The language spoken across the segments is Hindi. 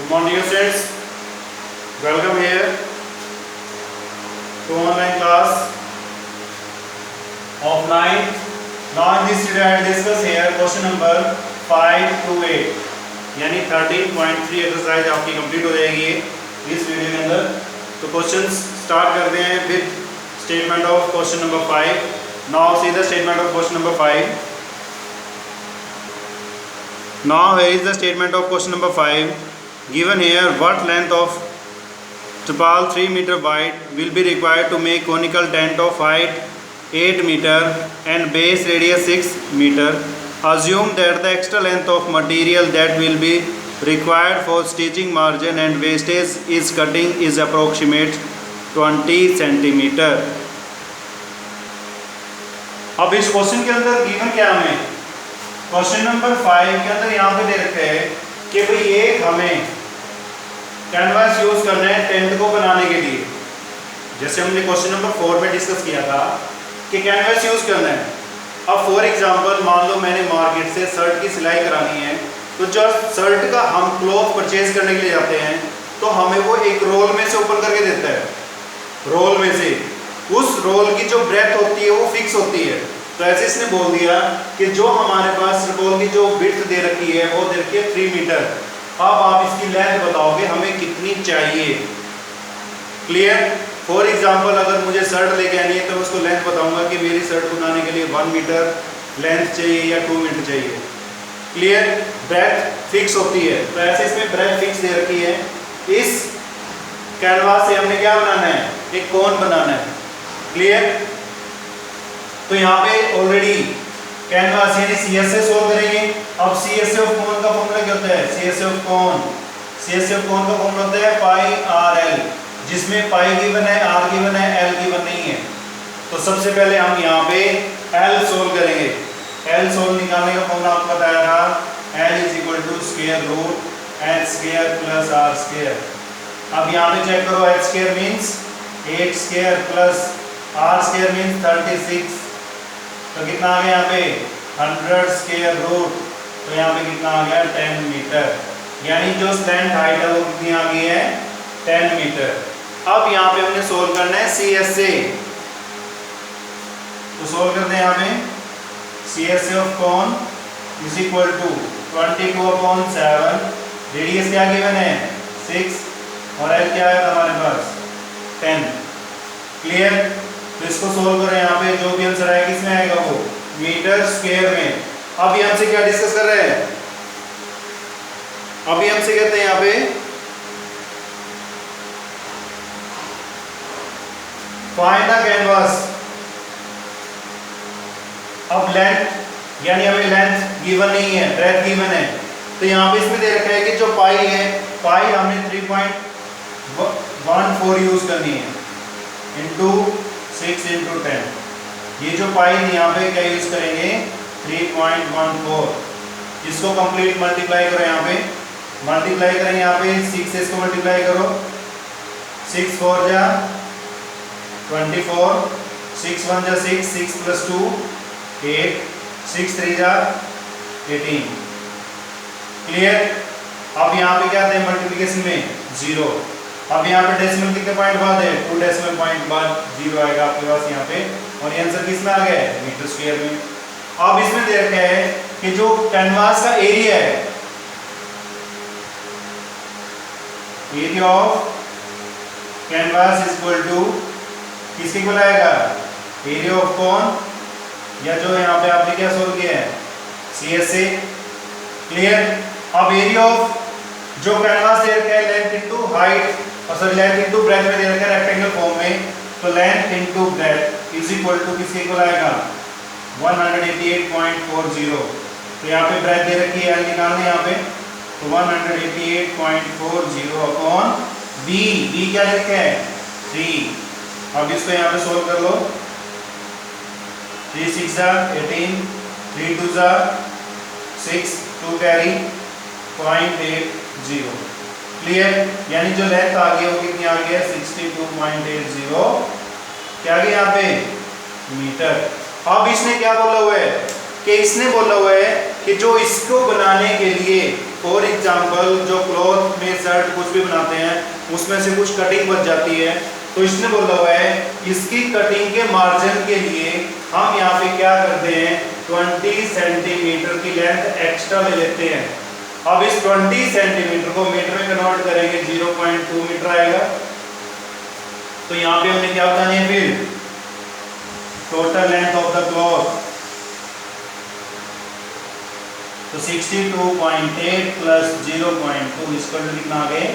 Good morning, dear students. Welcome here to online class of 9th. Now in this video I will discuss here question number 5 to 8. यानी 13.3 एक्सरसाइज आपकी कंप्लीट हो जाएगी इस वीडियो के अंदर. तो क्वेश्चंस स्टार्ट करते हैं with statement of question number 5. Now see the statement of question number 5. Now here is the statement of question number 5. Given here, what length of trapal 3 meter wide will be required to make conical tent of height 8 meter and base radius 6 meter. Assume that the extra length of material that will be required for stitching margin and wastage is cutting is approximate 20 centimeter. अब इस क्वेश्चन के अंदर गिवन क्या हमें क्वेश्चन नंबर 5 के अंदर यहाँ पे दे रखे है कि भाई ये हमें कैनवास यूज करना है टेंट को बनाने के लिए. जैसे हमने क्वेश्चन नंबर 4 में डिस्कस किया था कि कैनवास यूज करना है. अब फॉर एग्जांपल मान लो मैंने मार्केट से शर्ट की सिलाई करानी है, तो जब शर्ट का हम क्लॉथ परचेज करने के लिए जाते हैं तो हमें वो एक रोल में से ओपन करके देता है. रोल में से उस रोल की जो ब्रेथ होती है वो फिक्स होती है. तो ऐसे इसने बोल दिया कि जो हमारे पास रोल की जो विड्थ दे रखी है वो दे रखी है 3 मीटर. अब आप इसकी लेंथ बताओगे हमें कितनी चाहिए. क्लियर. फॉर एग्जांपल अगर मुझे शर्ट लेके आनी है तो मैं उसको लेंथ बताऊंगा कि मेरी शर्ट बनाने के लिए 1 मीटर लेंथ चाहिए या 2 मीटर चाहिए. क्लियर. ब्रेथ फिक्स होती है. तो ऐसे इसमें ब्रेथ फिक्स दे रखी है. इस कैनवास से हमने क्या बनाना है, एक कोन बनाना है. क्लियर. तो यहाँ पे ऑलरेडी कैनवास यानी सीएसए सोल्व करेंगे. अब सीएसए ऑफ कोन का फॉर्मूला क्या होता है, सीएसए ऑफ कोन का फॉर्मूला होता है पाई आर एल, जिसमें पाई गिवन है, आर गिवन है, एल गिवन नहीं है. तो सबसे पहले हम यहाँ पे एल सोल्व करेंगे. एल सोल्व निकालने का फॉर्मूला आपको बताया था, L is equal to square root H square plus R square. अब यहाँ पे चेक करो, H square means 8 square plus R square means 36. तो कितना आ गया यहाँ पे 100 स्क्वायर रूट. तो यहाँ पे कितना आ गया 10 मीटर. यानी जो स्लैंट हाइट है वो कितनी आ गई है 10 मीटर. अब यहाँ पे हमने सोल्व करना है सीएसए. तो सोल्व करते हैं यहाँ पे CSA of cone is equal to 22/7. Radius क्या गिवन है 6 और एल क्या है हमारे पास 10. क्लियर. तो इसको सोल्व करें. यहाँ पे जो भी आंसर आएगा किसमें आएगा वो मीटर स्क्वायर में. अब ये हमसे क्या डिस्कस कर रहे हैं, अभी हमसे कहते हैं यहाँ पे फाइंड द कैनवास. अब लेंथ यानी हमें लेंथ गिवन नहीं है, ब्रेथ गिवन है. तो यहाँ पे इसमें दे रखा है कि जो पाई है, पाई हमने 3.14 यूज करनी है इंटू 6 इंटू 10. ये जो पाई यहाँ पे क्या यूज करेंगे 3.14. इसको कंप्लीट मल्टीप्लाई करो. यहाँ पे मल्टीप्लाई करेंगे, यहाँ पे 6 से इसको मल्टीप्लाई करो. 6 4 जा 24, 6 1 जा 6, 6 + 2 8, 6 3 जा 18. क्लियर. अब यहाँ पे क्या है मल्टीप्लिकेशन में 0. अब यहाँ पे डेसिमल कितने पॉइंट बाद है 2 डेसिमल पॉइंट बाद 0 आएगा आपके पास यहाँ पे. और ये आंसर किस में आ गया है मीटर स्क्वायर में. अब इसमें दे रखा है कि जो कैनवास का एरिया है, area of canvas is equal to किसके इक्वल आएगा एरिया ऑफ कोन, या जो यहाँ पे आपने क्या सोल्व किया है सीएसए. क्लियर. अब एरिया ऑफ जो कैनवास दे रखा है length into height, sorry length into breadth में दे रखा है रेक्टेंगल फॉर्म में. तो length into breadth is equal to किसके इक्वल आएगा 188.40. तो यहाँ पे ब्रेथ दे रखी है, एल निकालना यहाँ पे. तो 188.40 अपॉन बी. बी क्या दे रखा है 3. अब इसको यहाँ पे सोल्व कर लो. 3 6 18, 3 2 6, 2 कैरी 0.80. क्लियर. यानी जो लेंथ आ गई वो कितनी आ गई है 62.80. क्या आ गया यहाँ पे मीटर. अब इसने क्या बोला हुआ है कि इसने बोला हुआ है कि जो इसको बनाने के लिए फॉर एग्जांपल जो क्लॉथ में शर्ट कुछ भी बनाते हैं उसमें से कुछ कटिंग बच जाती है, तो इसने बोला हुआ है इसकी कटिंग के मार्जिन के लिए हम यहाँ पे क्या करते हैं 20 सेंटीमीटर की लेंथ एक्स्ट्रा ले लेते हैं। अब इस 20 सेंटीमीटर को मीटर में कन्वर्ट करेंगे 0.2 मीटर आएगा। तो यहाँ पे हमने क्या बतानी है फिर total length of the cloth, तो 62.8 प्लस 0.2 इसका कितना आ गए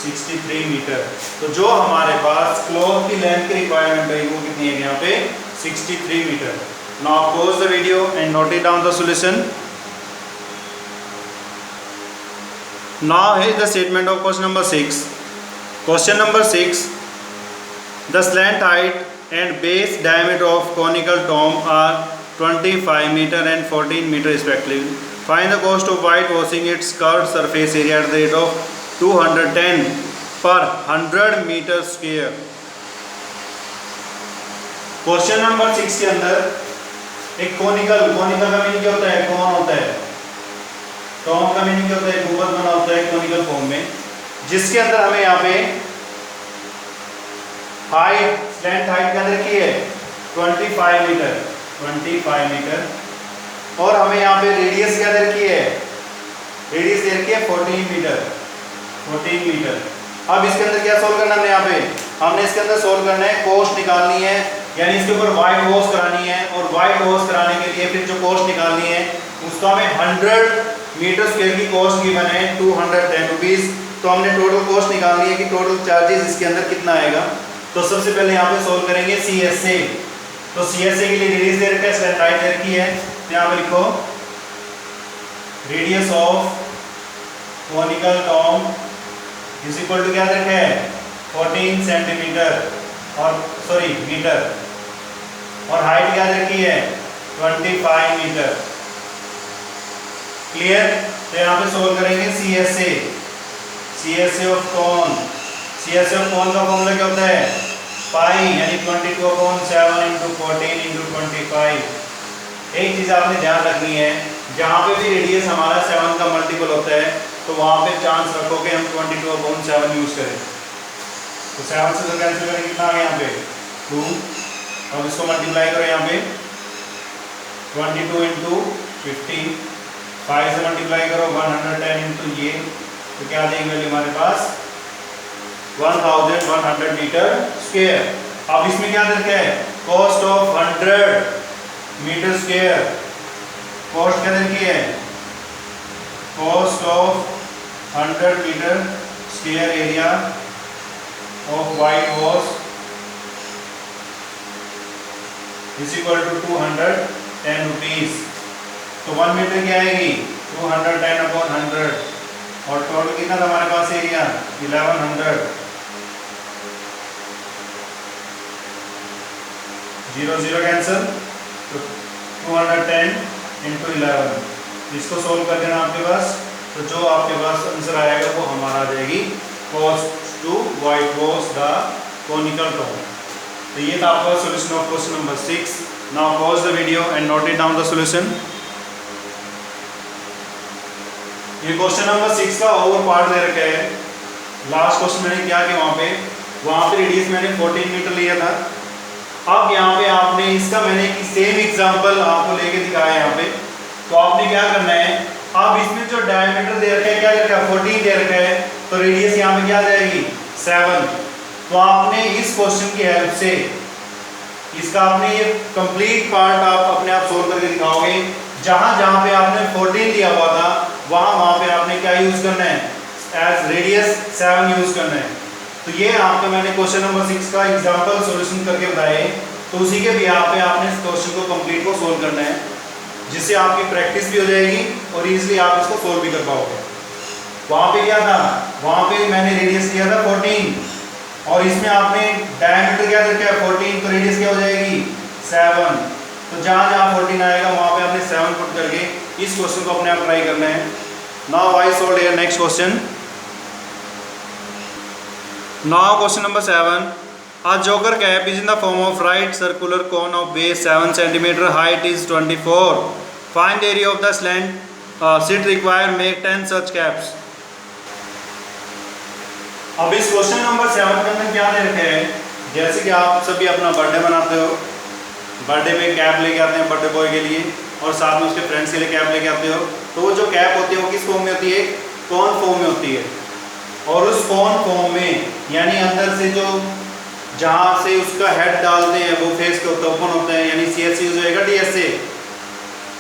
63 मीटर। तो जो हमारे पास क्लॉथ की लेंथ की रिक्वायरमेंट है वो कितनी है यहाँ पे 63 metre. Now pause the video and note it down the solution. Now here is the statement of question number 6। Question number 6, the slant height and base diameter of conical dome are 25 meter and 14 meter respectively. Find the cost of whitewashing its curved surface area at the rate of 210 per 100 meter square. Question number 6 के अंदर एक कोनिकल का मीनिंग क्या होता है, कौन होता है, टॉम का मीनिंग क्या होता है, गुंबद बना होता है कोनिकल फॉर्म में, जिसके अंदर हमें यहाँ पे हाइट स्लैंट हाइट के अंदर की है 25 मीटर और हमें यहाँ पे रेडियस के अंदर की है, रेडियस दे रखी है 14 मीटर। अब इसके अंदर क्या सोल्व करना है, हमने इसके अंदर सोल्व करना है, कोस्ट निकालनी है, यानी इसके ऊपर वाइट वॉश करानी है, और वाइट वॉश कराने के लिए फिर जो कोस्ट निकालनी है उसका हमें 100 मीटर स्क्वायर की कोस्ट गिवन है 210 रुपीज़। तो हमने टोटल कोस्ट निकालनी है कि टोटल चार्जेस इसके अंदर कितना आएगा। तो सबसे पहले यहाँ पे सोल्व करेंगे CSA। तो CSA के लिए रेडियस दे रखा है, स्लैंट हाइट दे रखी है, तो यहाँ पे लिखो radius of conical dome is equal to क्या दे रखा है 14 सेंटीमीटर और मीटर, और हाइट क्या दे रखी है 25 मीटर। क्लियर। तो यहाँ पे सोल्व करेंगे CSA of cone. CSA of cone का फॉर्मूला क्या होता है पाई, यानी 22/7 × 14 × 25। एक चीज़ आपने ध्यान रखनी है, जहाँ पे भी रेडियस हमारा 7 का मल्टीपल होता है तो वहाँ पे चांस रखो कि हम 22/7 यूज़ करें। तो 7 से तो कैंसिल करें, कितना आ गया यहाँ पे 2। अब इसको मल्टीप्लाई करो यहाँ पे 22 × 15, 5 से मल्टीप्लाई करो 110 × ये, तो क्या देंगे वैल्यू हमारे पास 1100 मीटर स्क्वायर। अब इसमें क्या दे रखा है cost of 100 metre square, cost क्या दे रखी है cost of 100 metre square area of white wash is equal to 210 rupees. तो 1 मीटर क्या आएगी 210/100, और टोटल कितना था हमारे पास एरिया 1100। 0 0 कैंसिल, तो 210 × 11, इसको सोल्व कर देना आपके पास। तो जो आपके पास आंसर आएगा वो हमारा आ जाएगी cost to whitewash the conical dome. तो ये था आपका solution of question number 6। Now pause the video and note it down the solution. ये क्वेश्चन नंबर 6 का ओवर पार्ट दे रखा है। लास्ट क्वेश्चन मैंने क्या किया, वहाँ पे रेडियस मैंने 14 मीटर लिया था। अब यहाँ पे आपने इसका मैंने सेम एग्जांपल आपको लेके दिखाया यहाँ पे। तो आपने क्या करना है, अब इसमें जो डायमीटर दे रखा है क्या दे रखा है 14 दे रखा है, तो रेडियस यहाँ पे क्या आ जाएगी 7। तो आपने इस क्वेश्चन की हेल्प से इसका आपने ये कंप्लीट पार्ट आप अपने आप सोल्व करके दिखाओगे। जहाँ जहाँ पे आपने 14 दिया हुआ था वहाँ पे आपने क्या यूज करना है एज रेडियस 7 यूज करना है। तो ये आपका मैंने क्वेश्चन नंबर 6 का एग्जांपल सॉल्यूशन करके बताए। तो उसी के बिहाफ पे आपने इस क्वेश्चन को कंप्लीट को सोल्व करना है, जिससे आपकी प्रैक्टिस भी हो जाएगी और इजीली आप इसको सोल्व भी कर पाओगे। वहाँ पे क्या था, वहाँ पे मैंने रेडियस लिया था 14 और इसमें आपने डायमीटर क्या रखा है 14, तो रेडियस क्या हो जाएगी 7। तो जहाँ जहाँ 14 आएगा वहाँ पे आपने 7 पुट करके इस क्वेश्चन को अपने आप ट्राई करना है। Now I solve here next question. Now question number 7. A joker cap is in the form of right circular cone of base 7 cm, height is 24 find area of the slant seat require make 10 such caps. अब इस क्वेश्चन नंबर 7 के अंदर क्या दे रखे हैं, जैसे कि आप सभी अपना बर्थडे मनाते हो, बर्थडे में कैप लेके आते हैं बर्थडे बॉय के लिए और साथ में उसके फ्रेंड्स के लिए कैप लेके आते हो, तो वो जो कैप होती है वो किस फॉर्म में होती है, कॉन फॉर्म में होती है। और उस कॉन फॉर्म में यानी अंदर से जो जहाँ से उसका हेड डालते हैं वो फेस के ओपन होता है, यानी सी एस से यूज होएगा डी एस से,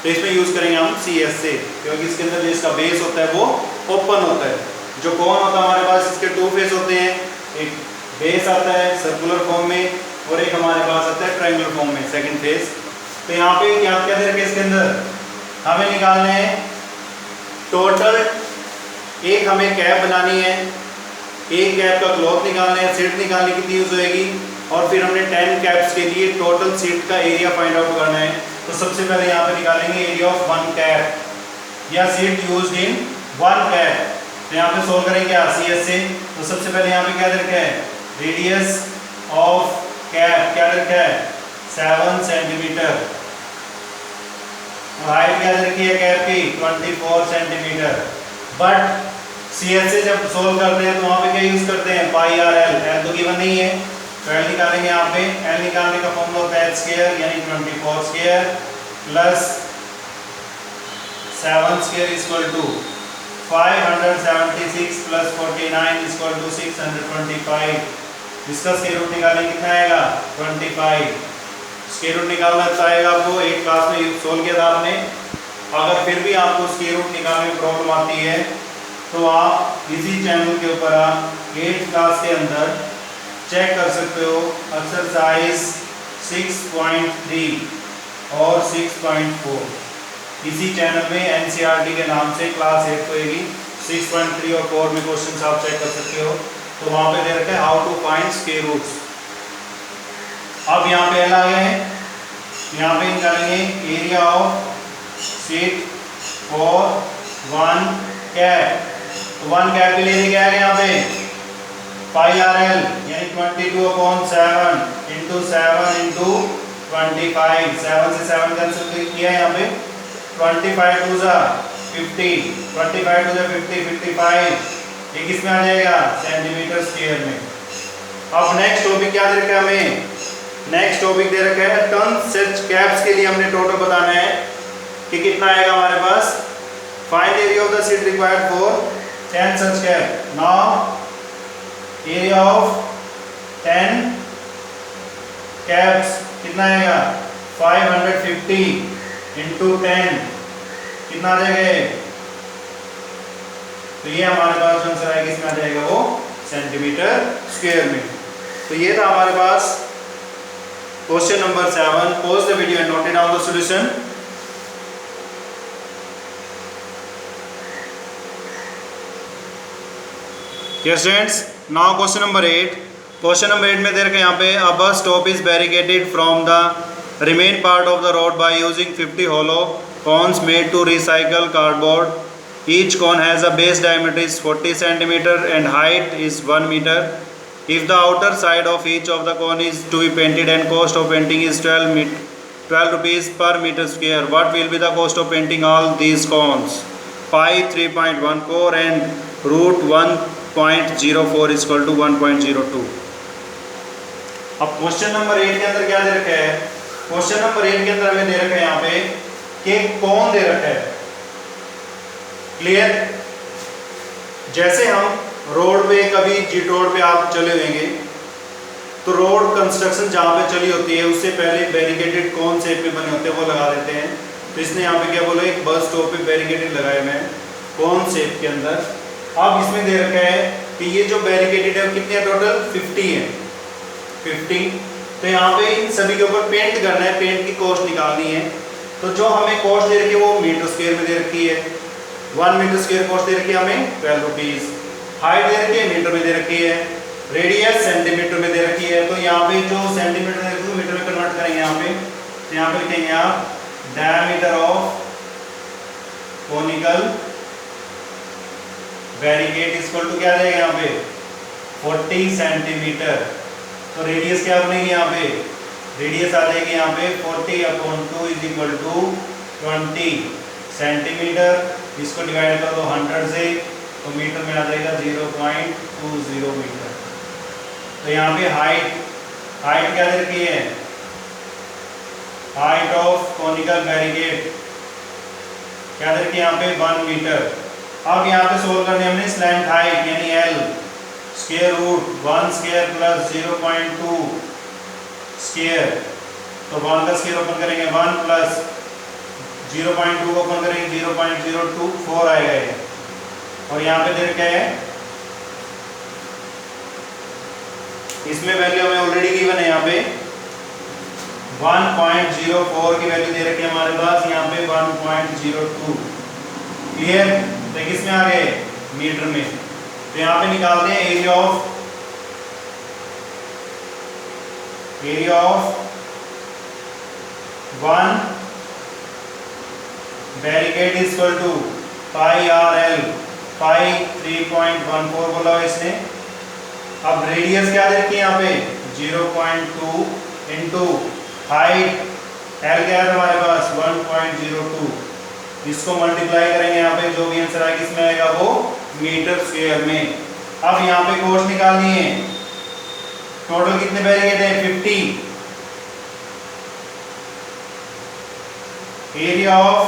तो इसमें यूज करेंगे हम सी एस से, क्योंकि इसके अंदर जो इसका बेस होता है वो ओपन होता है। जो कॉन होता है हमारे पास इसके 2 फेस होते हैं, एक बेस आता है सर्कुलर फॉर्म में और एक हमारे पास आता है ट्रायंगुलर फॉर्म में सेकंड फेस। तो यहाँ पे क्या क्या दे रखे इसके अंदर, हमें निकालने हैं टोटल, एक हमें कैप बनानी है, एक कैप का क्लॉथ निकालना है, सीट निकालने कितनी यूज होएगी, और फिर हमने 10 कैप्स के लिए टोटल सीट का एरिया फाइंड आउट करना है। तो सबसे पहले यहाँ पे निकालेंगे एरिया ऑफ 1 कैप या सीट यूज्ड इन 1 कैप। तो यहाँ पे सोल्व करेंगे सी एस से। तो सबसे पहले यहाँ पे क्या दे रखा है, रेडियस ऑफ कैप क्या दे रखा है 7 सेंटीमीटर, और हाइट क्या दे रखी है कैप की 24 सेंटीमीटर। बट सी एस से जब सोल्व करते हैं तो वहाँ पे क्या यूज करते हैं पाई आर एल, एल तो गिवन नहीं है, तो एल निकालेंगे यहाँ पे, एल निकालने का फॉर्मूला होता है एच स्क्वायर यानी 24 square plus 7 square equal to 576 प्लस 49 इक्वल टू 625। इसका स्क्वायर रूट निकालेंगे कितना आएगा 25। स्क्वायर रूट निकालना चाहेगा आपको, एक क्लास में सोल्व किया था आपने। अगर फिर भी आपको स्क्वायर रूट निकालने में प्रॉब्लम आती है तो आप इसी चैनल के ऊपर 8th क्लास के अंदर चेक कर सकते हो एक्सरसाइज 6.3 और 6.4। इसी चैनल में एनसीईआरटी के नाम से क्लास 8 होएगी, 6.3 और 4 में क्वेश्चंस आप चेक कर सकते हो। तो वहाँ पे दे रखा है how to find square roots. अब यहाँ पे एल आ गए हैं, यहाँ पे निकालेंगे area of seat for 1 cap. तो 1 कैप के लिए क्या है यहाँ पे पाई आर एल यानी 22/7 इंटू 7 इंटू 25। 7 से 7 कैंसिल किया यहाँ पे, 25 टू जा 50, 25 टू जा 50, 55, ये किस में आ जाएगा सेंटीमीटर स्क्वायर में। अब नेक्स्ट टॉपिक क्या दे रखा है हमें, नेक्स्ट टॉपिक दे रखा है टन सच कैप्स के लिए हमने टोटल बताना है कि कितना आएगा हमारे पास। Find area of the sheet required for 10 such cap। Now area of 10 caps कितना आएगा 550 into 10 कितना आ जाएगा, तो ये हमारे पास जो आंसर आएगा इसमें आ जाएगा वो सेंटीमीटर स्क्वायर में। तो ये था हमारे पास question number 7। Pause the video and note down the solution. Yes students, now question number 8। Question number 8 में दे रखे यहाँ पे a bus stop is barricaded from the remain part of the road by using 50 hollow cones made to recycle cardboard. Each cone has a base diameter is 40 centimeter and height is 1 meter. If the outer side of each of the cone is to be painted and cost of painting is 12 rupees per meter square, what will be the cost of painting all these cones? Pi 3.14 and root 1.04 is equal to 1.02। अब क्वेश्चन नंबर 8 के अंदर क्या दे रखा है, क्वेश्चन नंबर 8 के अंदर हमें दे रखा है यहाँ पे कि कौन दे रखा है। क्लियर, जैसे हम रोड पे कभी जी रोड पे आप चले होंगे तो रोड कंस्ट्रक्शन जहाँ पे चली होती है उससे पहले बैरिकेडेड कौन शेप में बने होते हैं वो लगा देते हैं। तो इसने यहाँ पे क्या बोला, एक बस स्टॉप पे बैरिकेडेड लगाए हुए हैं कौन शेप के अंदर। अब इसमें दे रखा है कि ये जो बैरिकेडेड है कितने हैं, टोटल 50 है 50। तो यहाँ पे इन सभी के ऊपर पेंट करना है, पेंट की कॉस्ट निकालनी है। तो जो हमें कॉस्ट दे रखी है वो मीटर स्क्वायर में दे रखी है, 1 मीटर स्क्वायर कॉस्ट दे रखी है हमें 12 रुपीज़। हाइट दे रखी है मीटर में दे रखी है, रेडियस सेंटीमीटर में दे रखी है। तो यहाँ पे जो सेंटीमीटर दे रखी है मीटर में कन्वर्ट करेंगे यहाँ पे। तो यहाँ पे लिखेंगे आप diameter of conical barricade equal to क्या देगा यहाँ पे 40 सेंटीमीटर। तो रेडियस क्या बनेगी यहाँ पे, रेडियस आ जाएगी यहाँ पे 40/2 इज इक्वल टू 20 सेंटीमीटर, इसको डिवाइड कर दो 100 से तो मीटर में आ जाएगा 0.20 मीटर। तो यहाँ पे हाइट क्या दे रखी है, हाइट ऑफ कॉनिकल बैरिकेड क्या दे रखी है यहाँ पे 1 मीटर। अब यहाँ पे सोल्व करने हमने स्लैंट हाइट यानी L square root 1 square plus 0.2 square, तो 1 का स्क्वायर ओपन करेंगे 1 प्लस 0.2 ओपन करेंगे 0.024 आएगा ये। और यहाँ पे दे रखा है, इसमें वैल्यू हमें ऑलरेडी गिवन है, यहाँ पे 1.04 की वैल्यू दे रखी है हमारे पास, यहाँ पे 1.02। क्लियर? तो किस में आ गए, मीटर में। तो यहाँ पे निकालते हैं area of 1 barricade is equal to pi are l, pi 3.14 बोला है इसने। अब रेडियस क्या दे रखी है यहाँ पे 0.2 इंटू हाइट एल क्या है हमारे पास 1.02, इसको मल्टीप्लाई करेंगे यहाँ पे, जो भी आंसर आएगा किसमें आएगा वो मीटर स्क्वायर में। अब यहाँ पे कोस्ट निकालनी है, टोटल कितने बैरिकेड है 50, एरिया ऑफ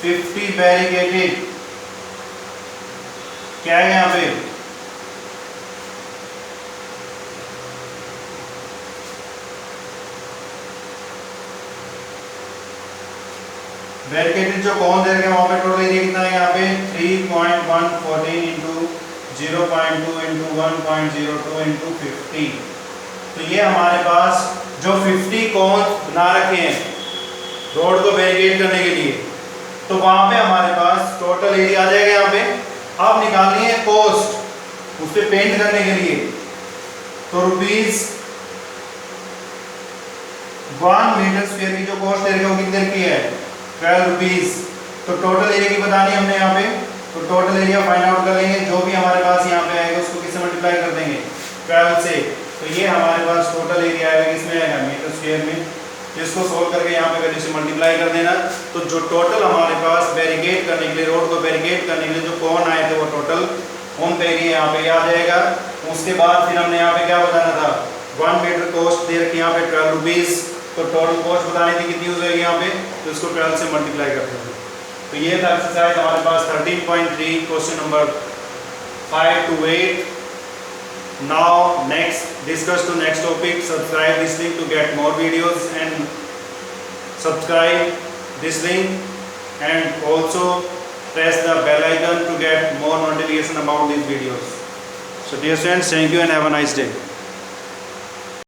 50 बैरिकेडेड क्या है यहाँ पे, बैरिकेडेड जो कौन दे रखे हैं वहां पे टोटल एरिया कितना है यहाँ पे 3.114 इंटू 0.2 इंटू 1.02 इंटू 50। तो ये हमारे पास जो 50 कौन बना रखे हैं रोड को बैरिकेड करने के लिए, तो वहां पे हमारे पास टोटल एरिया आ जाएगा यहाँ पे। अब निकालनी है कॉस्ट उस पे पेंट करने के लिए, तो रुपीज 1 मीटर स्क्वायर की जो कॉस्ट दे रखे वो कितने की है 12 रुपीज। तो टोटल एरिया की बतानी हमने यहाँ पे, तो टोटल एरिया फाइंड आउट कर लेंगे, जो भी हमारे पास यहाँ पे आएगा उसको किससे मल्टीप्लाई कर देंगे 12 से। तो ये हमारे पास टोटल एरिया आएगा किसमें आएगा मीटर स्क्वायर में, जिसको सोल्व करके यहाँ पे वैल्यू से मल्टीप्लाई कर देना। तो जो टोटल हमारे पास बैरिकेड करने के लिए, रोड को बैरिकेड करने के लिए जो कौन आए थे वो टोटल उनका एरिया यहाँ पे आ जाएगा। उसके बाद फिर हमने यहाँ पे क्या बताना था 1 मीटर कॉस्ट दे रखी यहाँ पे 12 रुपीज, तो टोटल कॉस्ट बतानी थी कितनी हो जाएगी यहाँ पे, तो इसको 12 से मल्टीप्लाई करते हैं। तो ये था एक्सरसाइज हमारे पास 13.3 question number 5 to 8। Now next discuss to next topic. Subscribe this link to get more videos and subscribe this link and also press the bell icon to get more notification about these videos. So dear friends, thank you and have a nice day.